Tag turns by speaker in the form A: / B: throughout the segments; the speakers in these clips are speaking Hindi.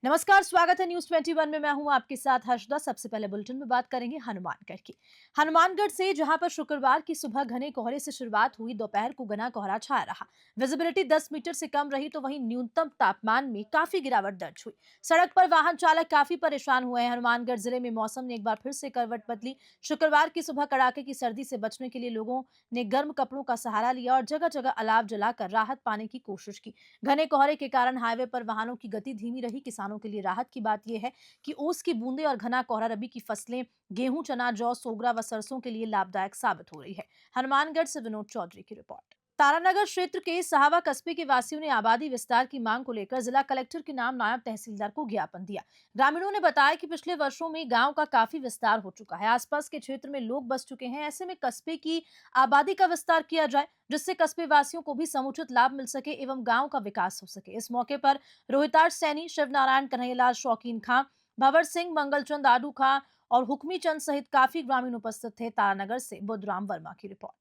A: नमस्कार, स्वागत है न्यूज 21 में। मैं हूं आपके साथ हर्षदा। सबसे पहले बुलेटिन में बात करेंगे हनुमानगढ़ की। हनुमानगढ़ से जहां पर शुक्रवार की सुबह घने कोहरे से शुरुआत हुई, दोपहर को घना कोहरा छाया रहा। विजिबिलिटी 10 मीटर से कम रही, तो वहीं न्यूनतम तापमान में काफी गिरावट दर्ज हुई। सड़क पर वाहन चालक काफी परेशान हुए हैं। हनुमानगढ़ जिले में मौसम ने एक बार फिर से करवट बदली। शुक्रवार की सुबह कड़ाके की सर्दी से बचने के लिए लोगों ने गर्म कपड़ों का सहारा लिया और जगह जगह अलाव जलाकर राहत पाने की कोशिश की। घने कोहरे के कारण हाईवे पर वाहनों की गति धीमी रही। किसानों के लिए राहत की बात यह है कि ओस की बूंदें और घना कोहरा रबी की फसलें गेहूं, चना, जौ, सोगरा व सरसों के लिए लाभदायक साबित हो रही है। हनुमानगढ़ से विनोद चौधरी की रिपोर्ट। तारानगर क्षेत्र के सहावा कस्बे के वासियों ने आबादी विस्तार की मांग को लेकर जिला कलेक्टर के नाम नायब तहसीलदार को ज्ञापन दिया। ग्रामीणों ने बताया कि पिछले वर्षों में गांव का काफी विस्तार हो चुका है। आसपास के क्षेत्र में लोग बस चुके हैं। ऐसे में कस्बे की आबादी का विस्तार किया जाए, जिससे कस्बे वासियों को भी समुचित लाभ मिल सके एवं गांव का विकास हो सके। इस मौके पर रोहिताज सैनी, शिवनारायण, कन्हैयालाल शौकीन खां, भंवर सिंह, मंगलचंद आडू खां और हुक्मी चंद सहित काफी ग्रामीण उपस्थित थे। तारानगर से बुद्धराम वर्मा की रिपोर्ट।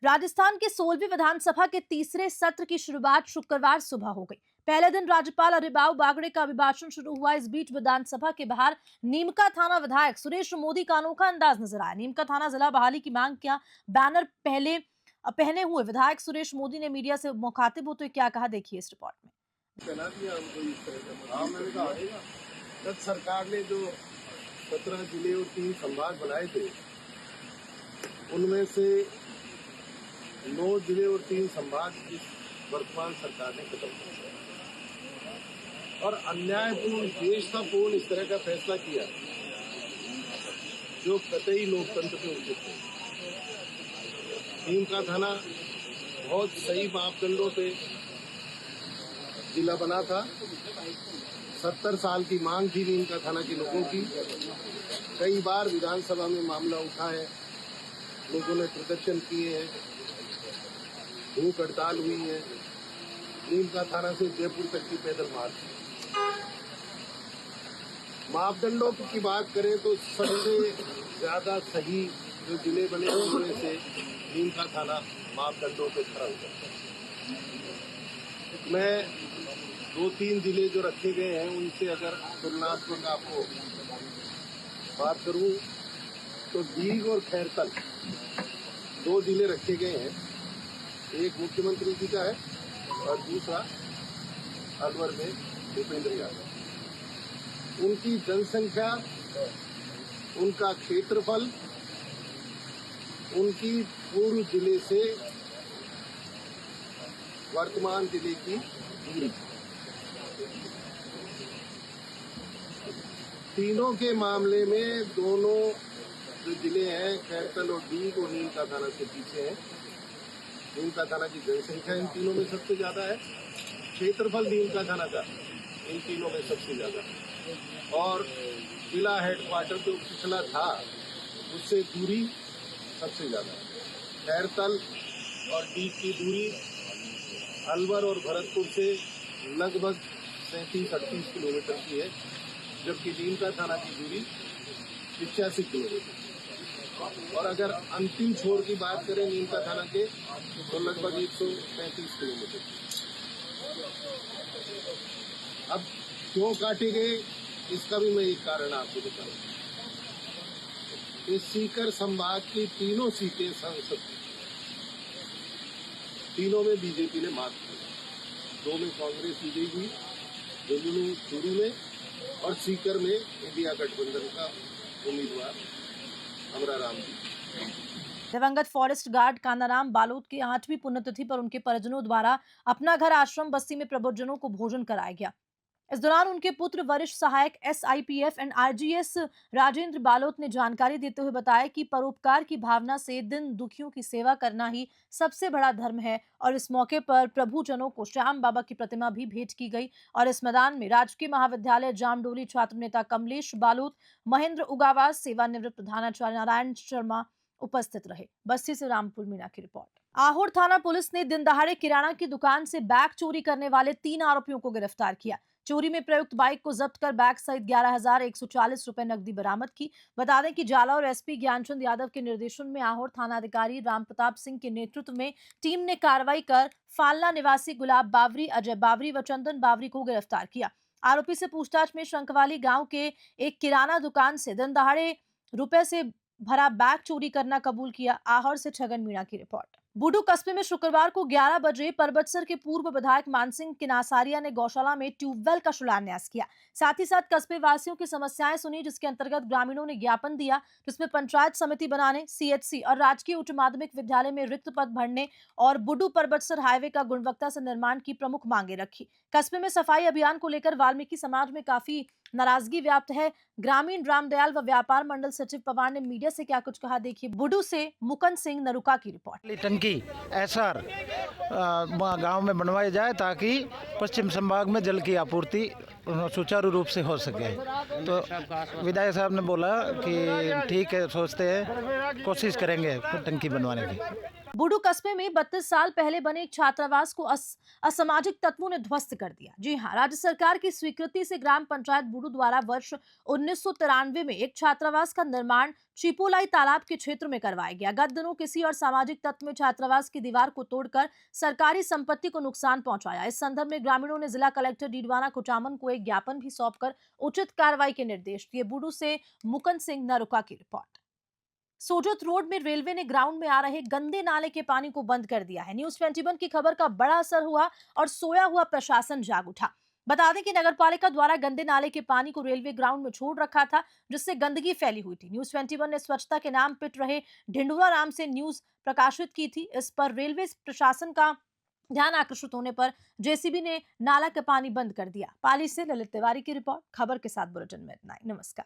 A: राजस्थान के 16वीं विधानसभा के तीसरे सत्र की शुरुआत शुक्रवार सुबह हो गई। पहले दिन राज्यपाल हरिभाऊ बागड़े का अभिभाषण शुरू हुआ। इस बीच विधानसभा के बाहर नीमका थाना विधायक सुरेश मोदी का अनोखा अंदाज नजर आया। नीमका थाना जिला बहाली की मांग का बैनर पहने हुए विधायक सुरेश मोदी ने मीडिया से मुखातिब होते क्या कहा, देखिए इस रिपोर्ट में।
B: बना दिया हमको इस तरह का। हाँ, मैंने कहा जब सरकार ने जो 17 जिले और 3 संभाग बनाए थे, उनमें से 9 जिले और 3 संभाग इस वर्तमान सरकार ने खत्म कर दिया और अन्यायपूर्ण, देशतापूर्ण इस तरह का फैसला किया जो कतई लोकतंत्र के उचित नहीं। नीम का थाना बहुत सही मापदंडों पे जिला बना था। 70 साल की मांग थी नीम का थाना के लोगों की। कई बार विधानसभा में मामला उठा है, लोगों ने प्रदर्शन किए हैं, भूख हड़ताल हुई है। नीम का थाना से जयपुर तक की पैदल मार्च। मापदंडों की बात करें तो सबसे ज्यादा सही जो जिले बने उनमें से नीम का थाना मापदंडों पे खरा उतरता है। मैं 2-3 जिले जो रखे गए हैं उनसे अगर तुलनात्मक आपको बात करूं तो दीघ और खैरतल 2 जिले रखे गए हैं। एक मुख्यमंत्री जी का है और दूसरा अलवर में भूपेंद्र यादव। उनकी जनसंख्या, उनका क्षेत्रफल, उनकी पूर्व जिले से वर्तमान जिले की दूरी, तीनों के मामले में दोनों जो जिले हैं खैरतल और दीघ और नीम का थाना से पीछे हैं। नीम का थाना की जनसंख्या इन तीनों में सबसे ज्यादा है। क्षेत्रफल नीम का थाना का इन तीनों में सबसे ज्यादा है और जिला हेडक्वार्टर जो पिछला था उससे दूरी सबसे ज्यादा है। खैरतल और दीघ की दूरी अलवर और भरतपुर से लगभग 37-38 किलोमीटर की है, जबकि नीम का थाना की दूरी 85 किलोमीटर। और अगर अंतिम छोर की बात करें नीम का थाना के तो लगभग 135 किलोमीटर। अब क्यों काटे गए इसका भी मैं एक कारण आपको बताऊं। इस सीकर संभाग की तीनों सीटें संसद, तीनों में बीजेपी ने मात की। 2 में कांग्रेस जीतेगी, झुंझुनू चूरू में, और सीकर में इंडिया गठबंधन का उम्मीदवार अमरा राम जी।
A: दिवंगत फॉरेस्ट गार्ड कानाराम बालोद की 8वीं पुण्यतिथि पर उनके परिजनों द्वारा अपना घर आश्रम बस्ती में प्रबुद्धजनों को भोजन कराया गया। इस दौरान उनके पुत्र वरिष्ठ सहायक SIPF एंड RGS राजेंद्र बालोत ने जानकारी देते हुए बताया कि परोपकार की भावना से दिन दुखियों की सेवा करना ही सबसे बड़ा धर्म है और इस मौके पर प्रभुजनों को श्याम बाबा की प्रतिमा भी भेंट की गई। और इस मैदान में राजकीय महाविद्यालय जामडोली छात्र नेता कमलेश बालोत, महेंद्र उगावास, सेवानिवृत्त प्रधानाचार्य नारायण शर्मा उपस्थित रहे। बस्ती से रामपुर मीना की रिपोर्ट। आहोर थाना पुलिस ने दिन दहाड़े किराना की दुकान से बैग चोरी करने वाले 3 आरोपियों को गिरफ्तार किया। चोरी में प्रयुक्त बाइक को जब्त कर बैग सहित 11,140 रुपए नकदी बरामद की। बता दें कि जाला और SP ज्ञानचंद यादव के निर्देशन में आहोर थानाधिकारी राम प्रताप सिंह के नेतृत्व में टीम ने कार्रवाई कर फालना निवासी गुलाब बावरी, अजय बावरी व चंदन बावरी को गिरफ्तार किया। आरोपी से पूछताछ में शंखवाली गांव के एक किराना दुकान से दिन दहाड़े रुपए से भरा बैग चोरी करना कबूल किया। आहर से छगन मीणा की रिपोर्ट। बूडू कस्बे में शुक्रवार को 11 बजे परबतसर के पूर्व विधायक मानसिंह किनासारिया ने गौशाला में ट्यूबवेल का शिलान्यास किया। साथ ही साथ कस्बे वासियों की समस्याएं सुनी, जिसके अंतर्गत ग्रामीणों ने ज्ञापन दिया, जिसमें पंचायत समिति बनाने, सीएचसी और राजकीय उच्च माध्यमिक विद्यालय में रिक्त पद भरने और बुडू परबतसर हाईवे का गुणवत्ता से निर्माण की प्रमुख मांगे रखी। कस्बे में सफाई अभियान को लेकर वाल्मीकि समाज में काफी नाराजगी व्याप्त है। ग्रामीण रामदयाल व व्यापार मंडल सचिव पवार ने मीडिया से क्या कुछ कहा, देखिए बुडू से मुकुंद सिंह नरुका की रिपोर्ट।
C: टंकी एसआर गांव में बनवाई जाए ताकि पश्चिम संभाग में जल की आपूर्ति सुचारू रूप से हो सके। तो विधायक साहब ने बोला कि ठीक है, सोचते हैं, कोशिश करेंगे टंकी बनवाने की।
A: बूडू कस्बे में 32 साल पहले बने एक छात्रावास को असामाजिक तत्वों ने ध्वस्त कर दिया। जी हां, राज्य सरकार की स्वीकृति से ग्राम पंचायत बूडू द्वारा वर्ष 1993 में एक छात्रावास का निर्माण चिपोलाई तालाब के क्षेत्र में करवाया गया। गत दिनों किसी और सामाजिक तत्व में छात्रावास की दीवार को तोड़कर सरकारी संपत्ति को नुकसान पहुंचाया। इस संदर्भ में ग्रामीणों ने जिला कलेक्टर डीडवाना कुचामन को एक ज्ञापन भी सौंपकर उचित कार्रवाई के निर्देश दिए। बूडू से मुकुंद सिंह नरुका की रिपोर्ट। सोजत रोड में रेलवे ने ग्राउंड में आ रहे गंदे नाले के पानी को बंद कर दिया है। न्यूज 21 की खबर का बड़ा असर हुआ और सोया हुआ प्रशासन जाग उठा। बता दें कि नगरपालिका द्वारा गंदे नाले के पानी को रेलवे ग्राउंड में छोड़ रखा था, जिससे गंदगी फैली हुई थी। न्यूज 21 ने स्वच्छता के नाम पिट रहे ढिंडुरा राम से न्यूज प्रकाशित की थी। इस पर रेलवे प्रशासन का ध्यान आकर्षित होने पर जेसीबी ने नाला का पानी बंद कर दिया। पाली से ललित तिवारी की रिपोर्ट। खबर के साथ बुलेटिन में इतना ही। नमस्कार।